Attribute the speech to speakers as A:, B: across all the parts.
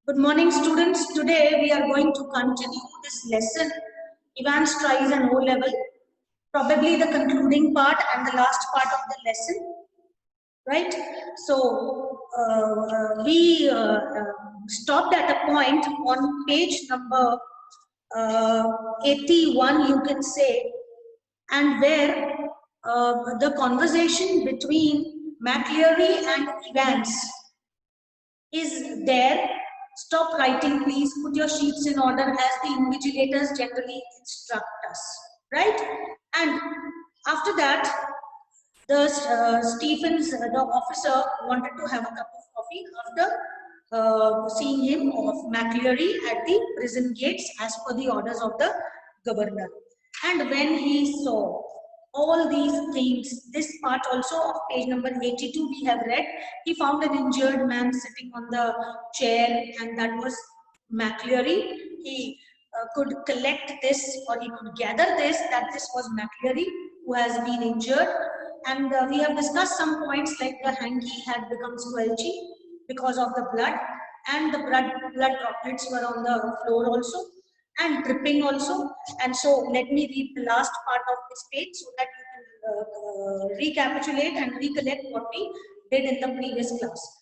A: Good morning, students. Today we are going to continue this lesson, Evans tries an O level, probably the concluding part and the last part of the lesson, right? So we stopped at a point on page number 81, you can say, and where the conversation between McLeary and Evans is there. Stop writing, please. Put your sheets in order as the invigilators generally instruct us, right? And after that, the Stephens, the officer, wanted to have a cup of coffee after seeing him of McLeary at the prison gates as per the orders of the governor. And when he saw all these things, this part also of page number 82 we have read, he found an injured man sitting on the chair, and that was McLeary. He could collect this, or he could gather this, that this was McLeary who has been injured. And we have discussed some points like the hanky had become squelchy because of the blood, and the blood droplets were on the floor also, and dripping also. And so let me read the last part of this page so that you can recapitulate and recollect what we did in the previous class.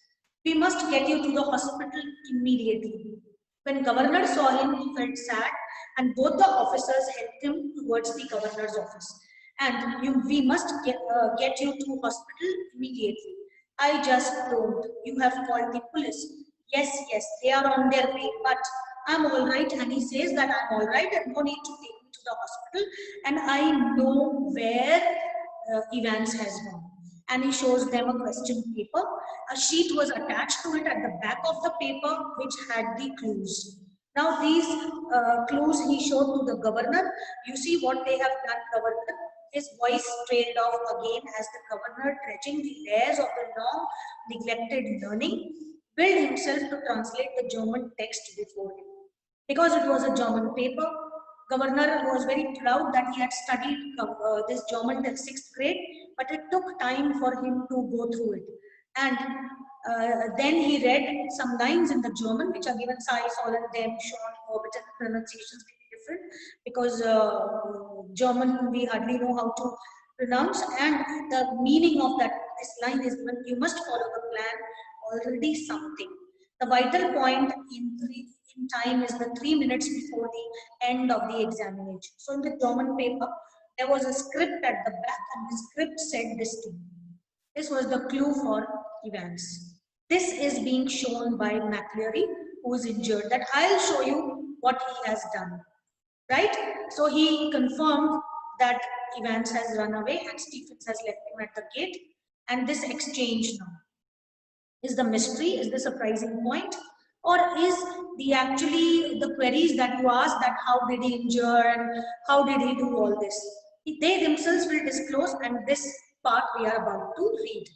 A: We must get you to the hospital immediately. When governor saw him, he felt sad, and both the officers helped him towards the governor's office. And we must get you to hospital immediately. I just don't. You have called the police. Yes, yes, they are on their way, but I'm all right. And he says that I'm all right and no need to take me to the hospital. And I know where Evans has gone. And he shows them a question paper. A sheet was attached to it at the back of the paper, which had the clues. Now these clues he showed to the governor. You see what they have done, governor. His voice trailed off again as the governor, dredging the layers of the long neglected learning, willed himself to translate the German text before him. Because it was a German paper, governor was very proud that he had studied this German till 6th grade, but it took time for him to go through it. And then he read some lines in the German, which are given Sai, Sol, and Dem, Schon, Orbit, and pronunciations may be different because German we hardly know how to pronounce. And the meaning of this line is when you must follow the plan, already something. The vital point in time is the 3 minutes before the end of the examination. So in the German paper, there was a script at the back, and the script said this thing. This was the clue for Evans. This is being shown by McLeary, who is injured, that I'll show you what he has done. Right? So he confirmed that Evans has run away and Stephens has left him at the gate. And this exchange now is the mystery, is the surprising point, or is the actually the queries that you ask, that how did he injure and how did he do all this? They themselves will disclose, and this part we are about to read.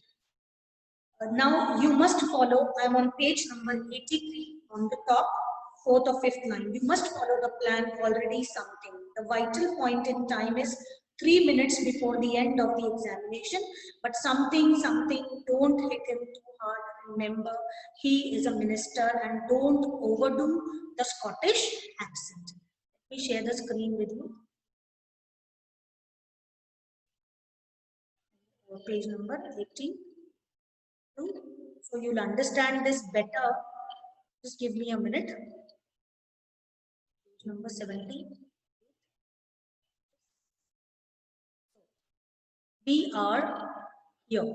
A: Now you must follow, I'm on page number 83 on the top, 4th or 5th line. You must follow the plan, already something. The vital point in time is 3 minutes before the end of the examination, but something, don't hit him too hard. Remember, he is a minister, and don't overdo the Scottish accent. Let me share the screen with you. Page number 82. So you'll understand this better. Just give me a minute. Page number 70. We are here,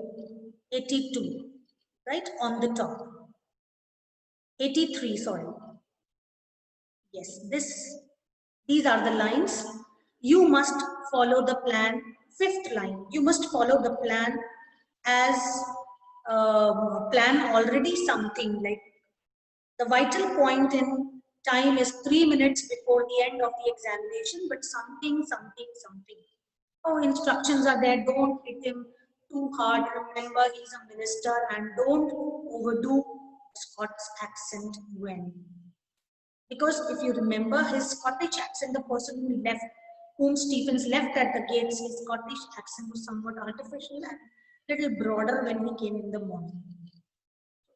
A: 82, right, on the top. 83, sorry. Yes, these are the lines. You must follow the plan. 5th line, you must follow the plan as plan already something, like the vital point in time is 3 minutes before the end of the examination, but something. Oh, instructions are there, don't hit him too hard. Remember, he's a minister, and don't overdo Scots accent when. Because if you remember his Scottish accent, the person whom Stephens left at the gates, his Scottish accent was somewhat artificial and little broader when he came in the morning.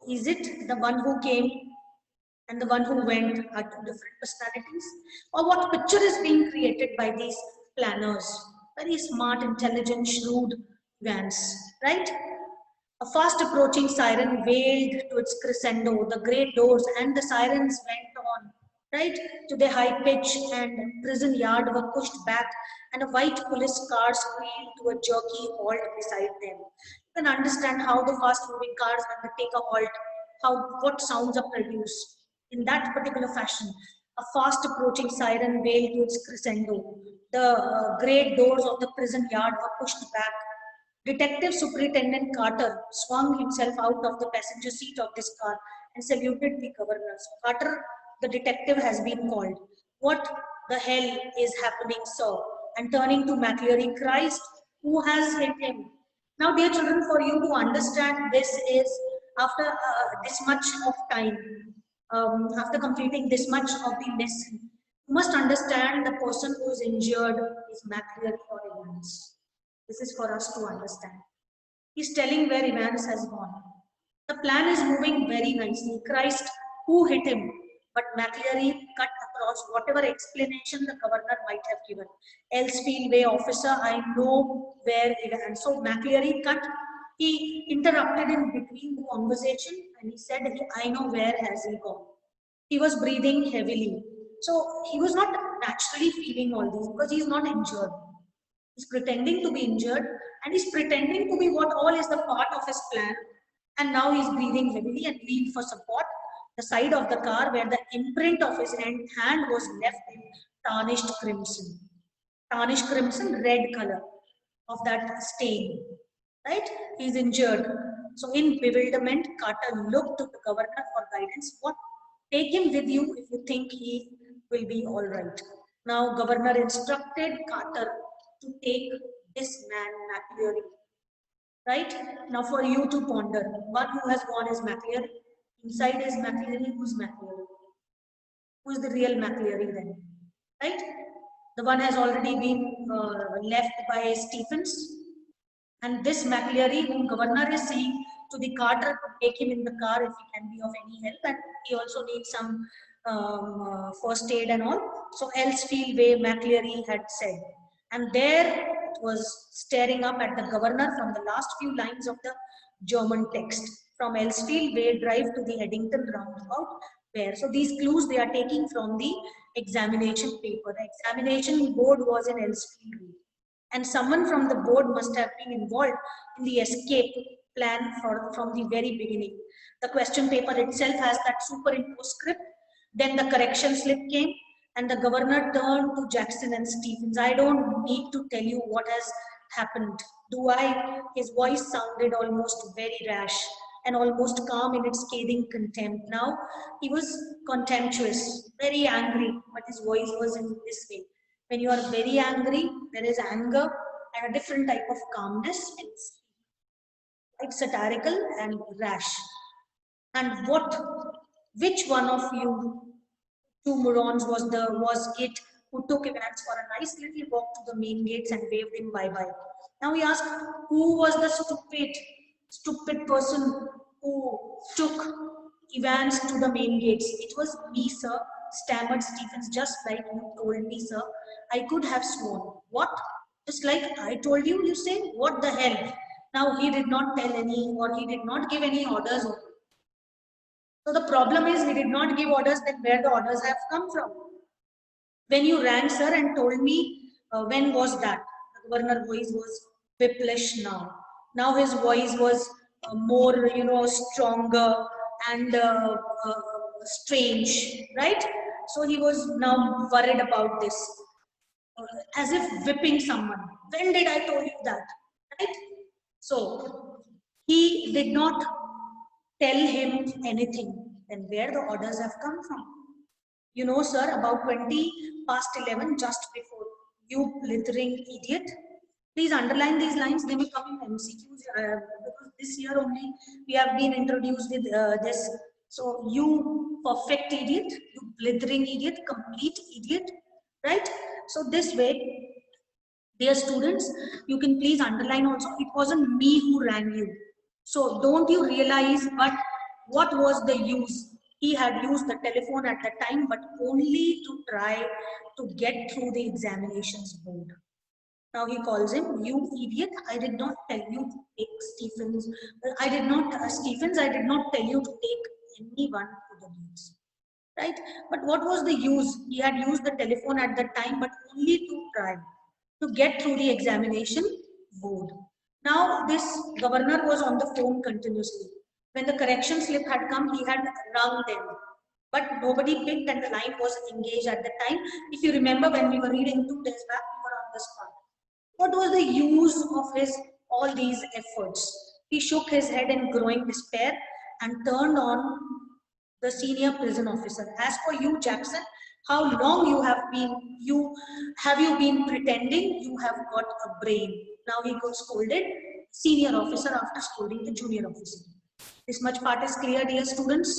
A: Is it the one who came and the one who went are two different personalities? Or what picture is being created by these planners? Very smart, intelligent, shrewd Vance, right? A fast approaching siren wailed to its crescendo. The great doors and the sirens went on, right, to their high pitch, and prison yard were pushed back, and a white police car squealed to a jerky halt beside them. You can understand how the fast moving cars, when they take a halt, what sounds are produced in that particular fashion. A fast approaching siren wailed to its crescendo. The great doors of the prison yard were pushed back. Detective Superintendent Carter swung himself out of the passenger seat of this car and saluted the governor. So Carter, the detective, has been called. What the hell is happening, sir? And turning to McCleary, Christ, who has hit him? Now, dear children, for you to understand this is after this much of time, after completing this much of the lesson, you must understand the person who is injured is McCleary or Evans. This is for us to understand. He's telling where Evans has gone. The plan is moving very nicely. Christ, who hit him? But McCleary cut across whatever explanation the governor might have given. Elsfield Way officer, I know where Evans. So McCleary cut. He interrupted in between the conversation and he said, I know where has he gone. He was breathing heavily. So he was not naturally feeling all this because he's not injured. He's pretending to be injured and he's pretending to be what all is the part of his plan. And now he's breathing heavily and leaned for support. The side of the car where the imprint of his hand was left in tarnished crimson. Tarnished crimson, red color of that stain. Right? He's injured. So in bewilderment, Carter looked to the governor for guidance. What? Take him with you if you think he will be all right. Now, governor instructed Carter to take this man, McCleary. Right? Now, for you to ponder, one who has gone is McCleary. Inside is McCleary. Who's McCleary? Who's the real McCleary then? Right? The one has already been left by Stephens. And this McCleary, whom governor is saying to the Carter to take him in the car if he can be of any help, and he also needs some first aid and all. So Elsfield Way, McCleary had said. And there it was staring up at the governor from the last few lines of the German text. From Elsfield Way Drive to the Eddington roundabout. Where? So these clues they are taking from the examination paper. The examination board was in Elsfield Way. And someone from the board must have been involved in the escape plan from the very beginning. The question paper itself has that superimposed script. Then the correction slip came and the governor turned to Jackson and Stephens. I don't need to tell you what has happened, do I? His voice sounded almost very rash and almost calm in its scathing contempt. Now he was contemptuous, very angry, but his voice was in this way. When you are very angry, there is anger and a different type of calmness. It's quite satirical and rash. And which one of you two morons was it who took Evans for a nice little walk to the main gates and waved him bye-bye? Now we ask, who was the stupid person who took Evans to the main gates? It was me, sir, stammered Stephens, just like you told me, sir. I could have sworn. What? Just like I told you, you say? What the hell? Now he did not tell any, or he did not give any orders. So the problem is he did not give orders, then where the orders have come from? When you rang, sir, and told me, when was that? The governor's voice was whiplish now. Now his voice was more, stronger and strange, right? So he was now worried about this, as if whipping someone. When did I tell you that, right? So he did not tell him anything. Then where the orders have come from? You know, sir, about 20 past 11, just before. You blithering idiot. Please underline these lines. They may come in MCQs because this year only we have been introduced with this. So you perfect idiot, you blithering idiot, complete idiot, right? So this way, dear students, you can please underline also. It wasn't me who rang you. So don't you realize, but what was the use? He had used the telephone at the time, but only to try to get through the examinations board. Now he calls him, "You idiot, I did not tell you to take Stephens. I did not, Stephens, I did not tell you to take anyone to the leads." Right? But what was the use? He had used the telephone at the time, but only to try to get through the examination board. Now this governor was on the phone continuously. When the correction slip had come, he had rung them, but nobody picked and the line was engaged at the time. If you remember, when we were reading 2 days back, we were on the spot. What was the use of his all these efforts? He shook his head in growing despair and turned on the senior prison officer. "As for you, Jackson, how long you have you been pretending you have got a brain?" Now he got scolded senior officer after scolding the junior officer. This much part is clear, dear students.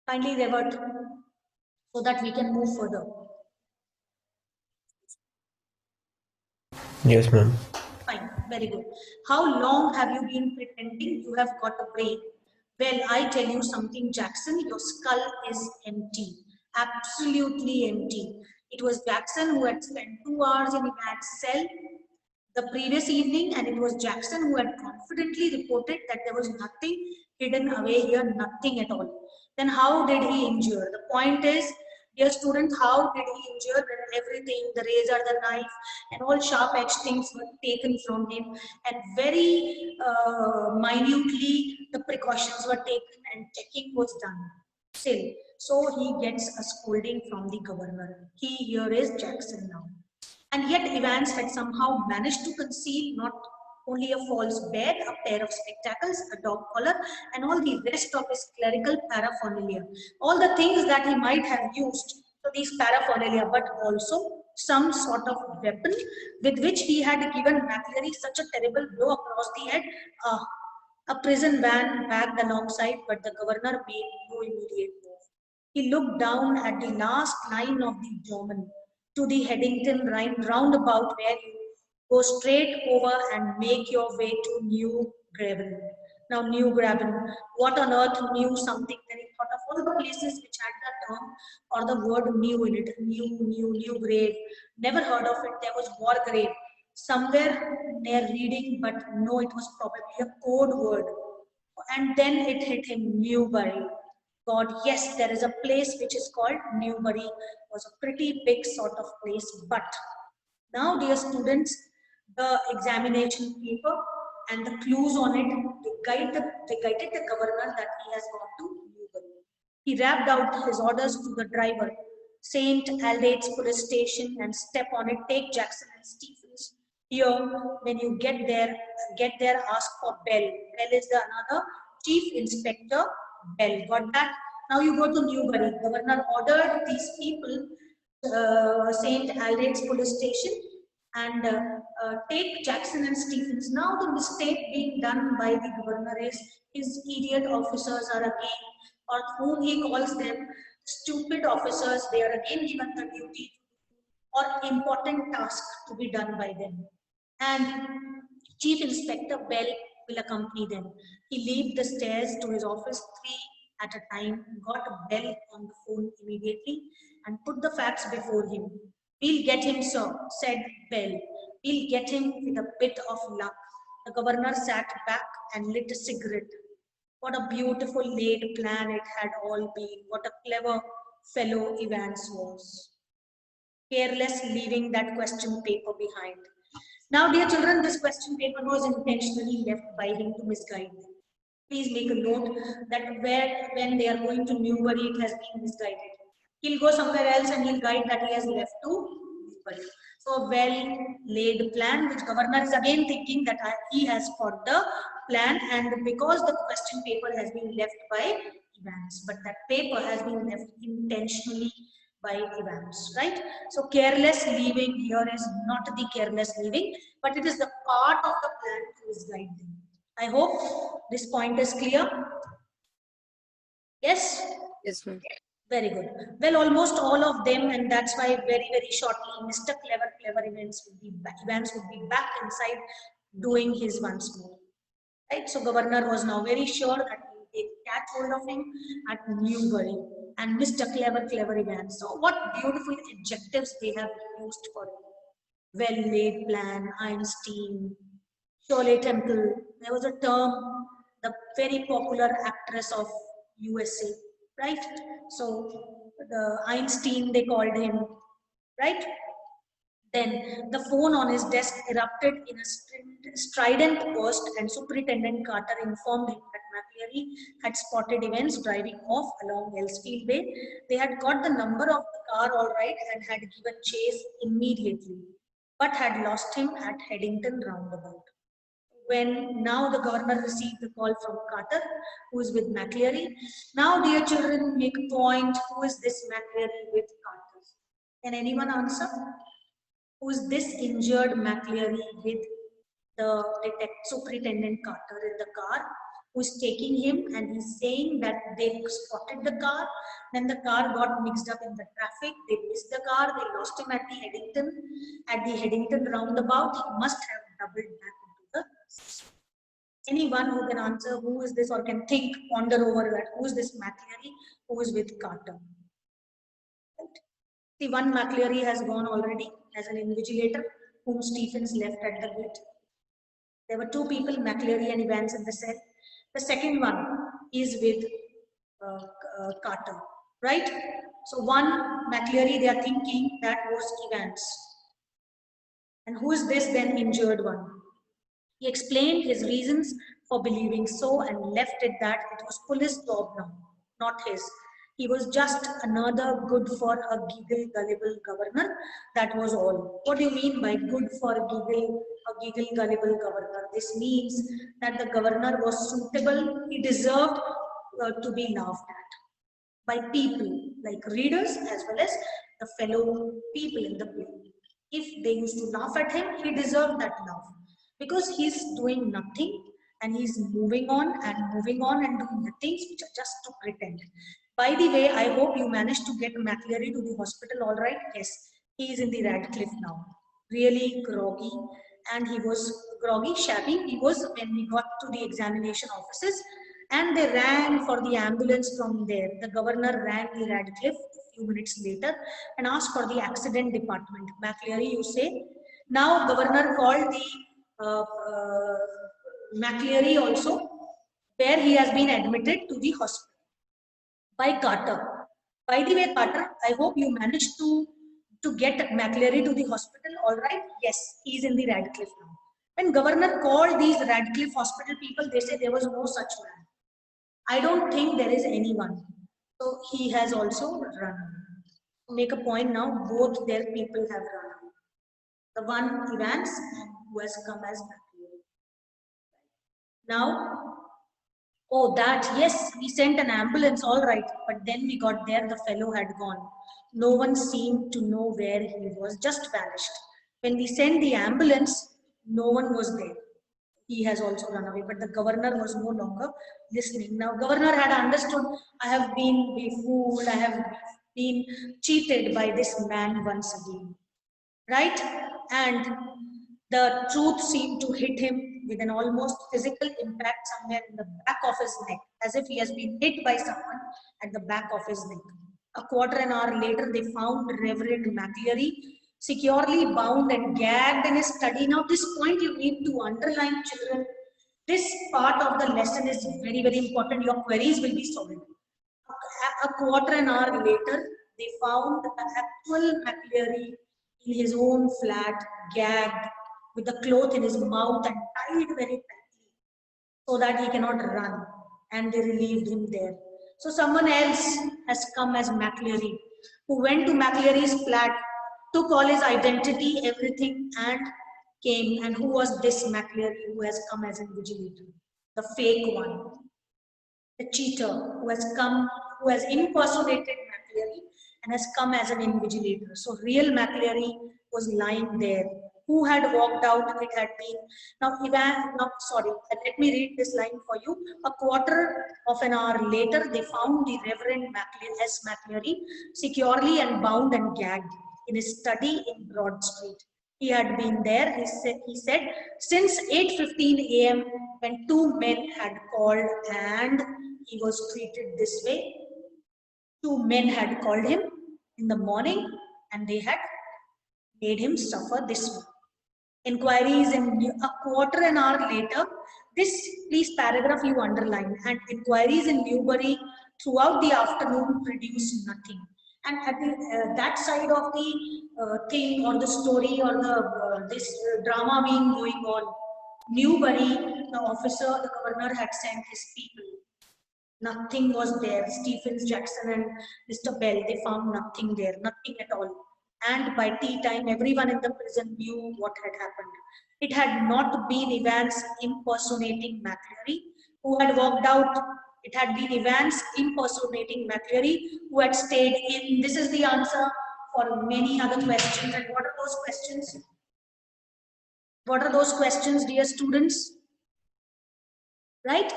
A: Kindly revert so that we can move further.
B: Yes, ma'am.
A: Fine, very good. "How long have you been pretending you have got a brain? Well, I tell you something, Jackson, your skull is empty, absolutely empty." It was Jackson who had spent 2 hours in Ivan's cell the previous evening, and it was Jackson who had confidently reported that there was nothing hidden away here, nothing at all. Then how did he injure? The point is, dear student, how did he injure when everything, the razor, the knife, and all sharp-edged things were taken from him, and very minutely the precautions were taken and checking was done? Still, so he gets a scolding from the governor. He here is Jackson now. And yet Evans had somehow managed to conceal not only a false bed, a pair of spectacles, a dog collar, and all the rest of his clerical paraphernalia. All the things that he might have used for these paraphernalia, but also some sort of weapon with which he had given McLeary such a terrible blow across the head. A prison van bagged alongside, but the governor made no immediate move. He looked down at the last line of the German, to the Headington roundabout, where you go straight over and make your way to New Graben. Now, New Graben, what on earth knew something? Then he thought of all the places which had the term or the word new in it. New grave. Never heard of it. There was war grave somewhere near Reading, but no, it was probably a code word. And then it hit him, Newbury. God, yes, there is a place which is called Newbury. It was a pretty big sort of place. But now, dear students, the examination paper and the clues on it, they guided the governor that he has gone to Newbury. He rapped out his orders to the driver: "St. Aldate's police station, and step on it. Take Jackson and Stephens. Here, when you get there, ask for Bell. Bell is the another Chief Inspector Bell." Got that? Now you go to Newbury. Governor ordered these people, St. Aldate's police station, and take Jackson and Stephens. Now the mistake being done by the governor is his idiot officers are again, or whom he calls them, stupid officers. They are again given the duty or important task to be done by them. And Chief Inspector Bell will accompany them. He leaped the stairs to his office, three at a time, got Bell on the phone immediately, and put the facts before him. "We'll get him, sir," said Bell. "We'll get him with a bit of luck." The governor sat back and lit a cigarette. What a beautiful laid plan it had all been. What a clever fellow Evans was. Careless, leaving that question paper behind. Now, dear children, this question paper was intentionally left by him to misguide them. Please make a note that when they are going to Newbury, it has been misguided. He'll go somewhere else and he'll guide that he has left to Newbury. So, a well-laid plan, which governor is again thinking that he has got the plan, and because the question paper has been left by Evans, but that paper has been left intentionally by Evans, right? So careless leaving here is not the careless leaving, but it is the part of the plan to misguide them. I hope this point is clear. Yes?
C: Yes, ma'am.
A: Very good. Well, almost all of them, and that's why very, very shortly, Mr. Clever Evans would be back inside doing his once more. Right? So governor was now very sure that they catch hold of him at Newbury. And Mr. Clever, Clever Evans. So what beautiful adjectives they have used for him. Well-laid plan, Einstein, Shirley Temple. There was a term, the very popular actress of USA, right? So the Einstein, they called him, right? Then the phone on his desk erupted in a strident burst, and Superintendent Carter informed him that McCleary had spotted Evans driving off along Elsfield Way. They had got the number of the car all right and had given chase immediately, but had lost him at Headington roundabout. When now the governor received the call from Carter, who is with McCleary. Now, dear children, make a point. Who is this McCleary with Carter? Can anyone answer? Who is this injured McCleary with the Superintendent Carter in the car, who is taking him, and he's saying that they spotted the car, then the car got mixed up in the traffic, they missed the car, they lost him at the Headington roundabout. He must have doubled back into the. Anyone who can answer who is this, or can think, ponder over that, who is this McCleary, who is with Carter? Right. See, one McCleary has gone already as an invigilator, whom Stephens left at the gate. There were two people, McCleary and Evans, in the cell. The second one is with Carter, right? So one McCleary, they are thinking that was Evans. And who is this then injured one? He explained his reasons for believing so and left it that it was police job now, not his. He was just another good for a gullible governor. That was all. What do you mean by good for a gullible governor? This means that the governor was suitable. He deserved to be laughed at by people like readers as well as the fellow people in the play. If they used to laugh at him, he deserved that laugh, because he's doing nothing and he's moving on and doing the things which are just to pretend. By the way, I hope you managed to get McCleary to the hospital all right. Yes, he is in the Radcliffe now. Really groggy, and he was groggy, shabby. He was when we got to the examination offices, and they rang for the ambulance from there. The governor rang the Radcliffe a few minutes later and asked for the accident department. McCleary, you say. Now governor called the McCleary also, where he has been admitted to the hospital by Carter. By the way, Carter, I hope you managed to get McCleary to the hospital, all right? Yes, he is in the Radcliffe now. When governor called these Radcliffe hospital people, they say there was no such man. I don't think there is anyone. So he has also run. Make a point now, both their people have run. The one Evans who has come as McCleary. Now, oh, that, yes, we sent an ambulance, all right, but then we got there, the fellow had gone. No one seemed to know where he was, just vanished. When we sent the ambulance, no one was there. He has also run away, but the governor was no longer listening. Now, governor had understood, I have been befooled, I have been cheated by this man once again, right? And the truth seemed to hit him with an almost physical impact somewhere in the back of his neck, as if he has been hit by someone at the back of his neck. A quarter an hour later, they found Reverend McCleary securely bound and gagged in his study. Now, this point you need to underline, children. This part of the lesson is very, very important. Your queries will be solved. A quarter an hour later, they found the actual McCleary in his own flat, gagged, with the cloth in his mouth and tied very tightly so that he cannot run, and they relieved him there. So someone else has come as McCleary, who went to McCleary's flat, took all his identity, everything, and came. And who was this McCleary who has come as an invigilator? The fake one, the cheater who has come, who has impersonated McCleary and has come as an invigilator. So real McCleary was lying there. Who had walked out? It had been, let me read this line for you. A quarter of an hour later, they found the Reverend S. McCleary securely and bound and gagged in his study in Broad Street. He had been there, he said, since 8:15 a.m. when two men had called and he was treated this way. Two men had called him in the morning and they had made him suffer this way. Inquiries in a quarter an hour later, this please paragraph you underline, and inquiries in Newbury throughout the afternoon produced nothing. And at the, that side of the thing or the story or the this drama being going on, Newbury, the officer, the governor had sent his people. Nothing was there. Stephens, Jackson and Mr. Bell, they found nothing there, nothing at all. And by tea time, everyone in the prison knew what had happened. It had not been Evans impersonating McCleary, who had walked out. It had been Evans impersonating McCleary, who had stayed in. This is the answer for many other questions. And what are those questions? What are those questions, dear students? Right?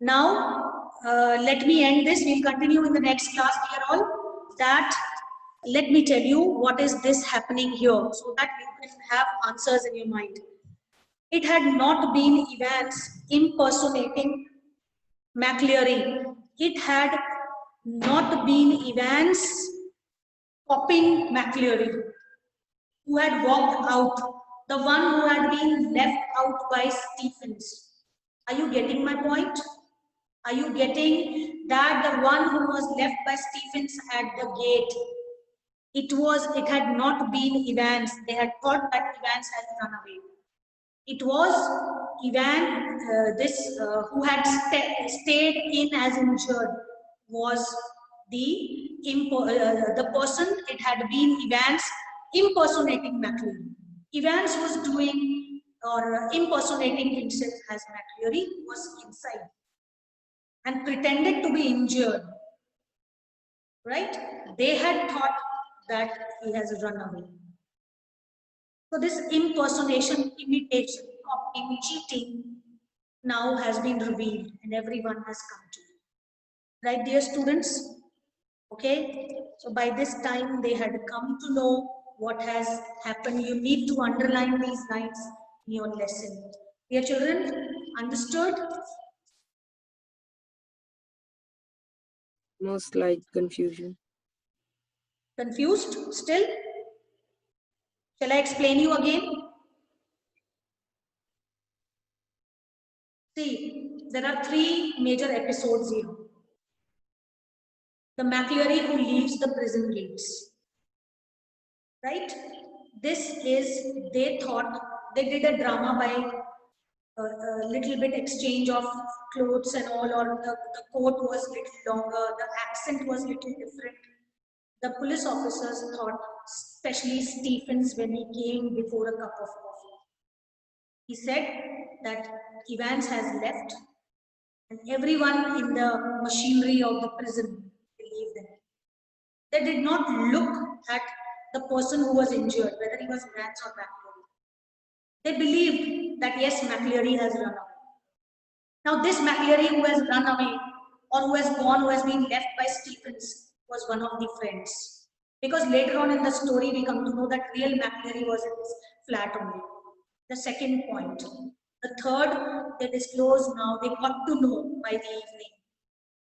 A: Now, let me end this. We'll continue in the next class, dear all. That, let me tell you what is this happening here, so that you can have answers in your mind. It had not been Evans impersonating McCleary. It had not been Evans copying McCleary, who had walked out, the one who had been left out by Stephens. Are you getting my point? Are you getting that the one who was left by Stephens at the gate, it had not been Evans. They had thought that Evans had run away. It was who had stayed in as injured was the person. It had been Evans impersonating McCleary. Evans was doing or impersonating himself as McCleary, was inside and pretended to be injured, right? They had thought that he has run away. So this impersonation, imitation, copying, cheating now has been revealed and everyone has come to it. Right, dear students? Okay, so by this time they had come to know what has happened. You need to underline these lines in your lesson. Dear children, understood?
B: No slight confusion.
A: Confused still? Shall I explain you again? See, there are three major episodes here. The McCleary who leaves the prison gates. Right? This is, they thought, they did a drama by a little bit exchange of clothes and all, or the coat was little longer, the accent was little different. The police officers thought, especially Stephens, when he came before a cup of coffee, he said that Evans has left and everyone in the machinery of the prison believed them. They did not look at the person who was injured, whether he was Evans or McCleary. They believed that yes, McCleary has run away. Now this McCleary who has run away or who has gone, who has been left by Stephens, was one of the friends. Because later on in the story, we come to know that real McCleary was in his flat only. The second point. The third, they disclose now, they got to know by the evening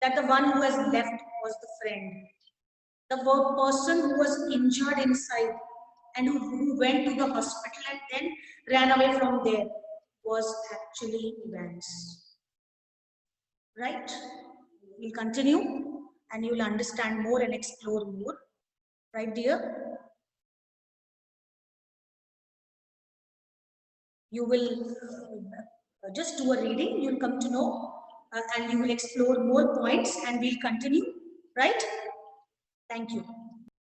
A: that the one who has left was the friend. The person who was injured inside and who went to the hospital and then ran away from there was actually Evans. Right? We'll continue and you will understand more and explore more. Right, dear? You will just do a reading, you'll come to know and you will explore more points and we'll continue. Right? Thank you.